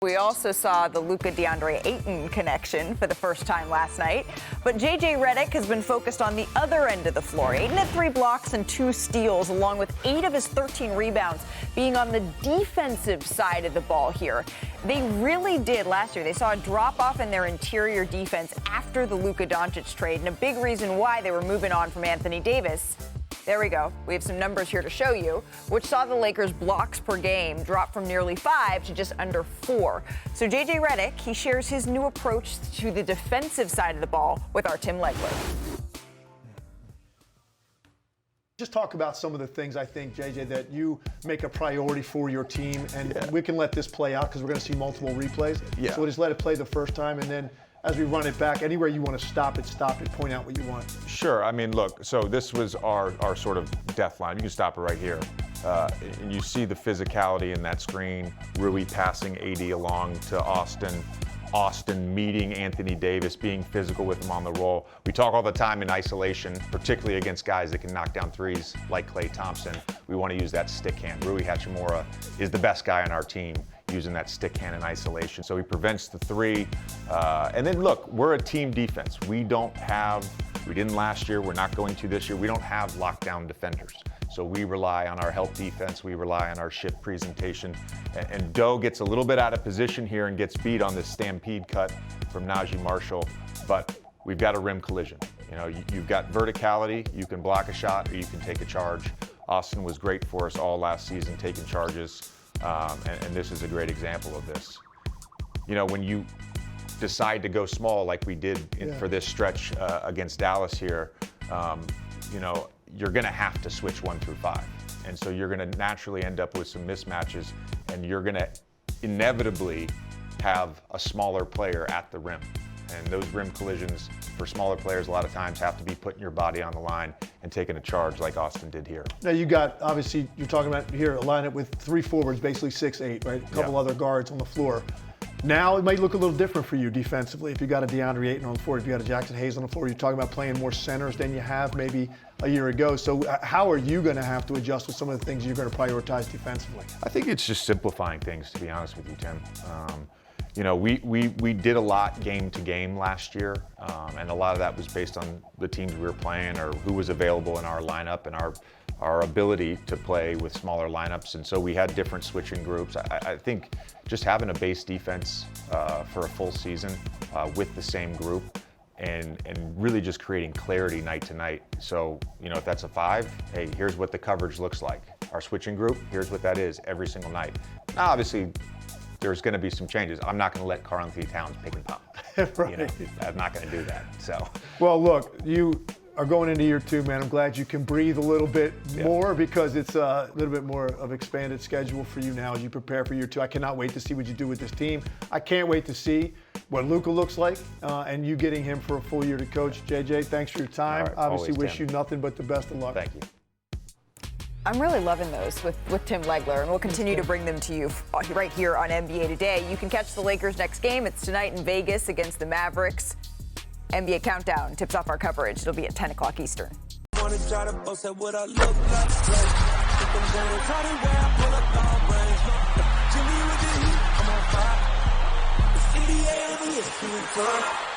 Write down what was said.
We also saw the Luka-DeAndre Ayton connection for the first time last night. But JJ Redick has been focused on the other end of the floor. Ayton had 3 blocks and 2 steals, along with 8 of his 13 rebounds being on the defensive side of the ball here. They really did last year. They saw a drop-off in their interior defense after the Luka Doncic trade, and a big reason why they were moving on from Anthony Davis. There we go. We have some numbers here to show you, which saw the Lakers' blocks per game drop from nearly 5 to just under 4. So JJ Redick, he shares his new approach to the defensive side of the ball with our Tim Legler. Just talk about some of the things, I think, JJ, that you make a priority for your team. And we can let this play out because we're going to see multiple replays. Yeah. So we'll just let it play the first time, and then as we run it back, anywhere you want to stop it, point out what you want. Sure. I mean, look, so this was our sort of death line. You can stop it right here. And you see the physicality in that screen. Rui passing AD along to Austin. Austin meeting Anthony Davis, being physical with him on the roll. We talk all the time in isolation, particularly against guys that can knock down threes like Klay Thompson. We want to use that stick hand. Rui Hachimura is the best guy on our team using that stick hand in isolation. So he prevents the 3. And then look, we're a team defense. We didn't last year, we're not going to this year. We don't have lockdown defenders. So we rely on our help defense, we rely on our shift presentation. And Doe gets a little bit out of position here and gets beat on this stampede cut from Najee Marshall, but we've got a rim collision. You know, you've got verticality, you can block a shot or you can take a charge. Austin was great for us all last season, taking charges. And this is a great example of this. You know, when you decide to go small like we did for this stretch against Dallas here, you know, you're going to have to switch 1 through 5. And so you're going to naturally end up with some mismatches, and you're going to inevitably have a smaller player at the rim. And those rim collisions for smaller players a lot of times have to be putting your body on the line and taking a charge like Austin did here. Now you got, obviously, you're talking about here a lineup with 3 forwards, basically 6'8", right? A couple other guards on the floor. Now it might look a little different for you defensively. If you got a DeAndre Ayton on the floor, if you got a Jackson Hayes on the floor, you're talking about playing more centers than you have maybe a year ago. So how are you going to have to adjust with some of the things you're going to prioritize defensively? I think it's just simplifying things, to be honest with you, Tim. You know, we did a lot game to game last year, and a lot of that was based on the teams we were playing or who was available in our lineup and our ability to play with smaller lineups. And so we had different switching groups. I think just having a base defense for a full season with the same group and really just creating clarity night to night. So, you know, if that's a 5, hey, here's what the coverage looks like. Our switching group, here's what that is every single night. Now, obviously, there's going to be some changes. I'm not going to let Karl-Anthony Towns pick and pop. Right. You know, I'm not going to do that. So. Well, look, you are going into year 2, man. I'm glad you can breathe a little bit more because it's a little bit more of expanded schedule for you now as you prepare for year 2. I cannot wait to see what you do with this team. I can't wait to see what Luka looks like and you getting him for a full year to coach. JJ, thanks for your time. Right, obviously, always, wish Tim. you nothing but the best of luck. Thank you. I'm really loving those with Tim Legler, and we'll continue to bring them to you right here on NBA Today. You can catch the Lakers' next game. It's tonight in Vegas against the Mavericks. NBA Countdown tips off our coverage. It'll be at 10 o'clock Eastern. I'm on fire. It's NBA,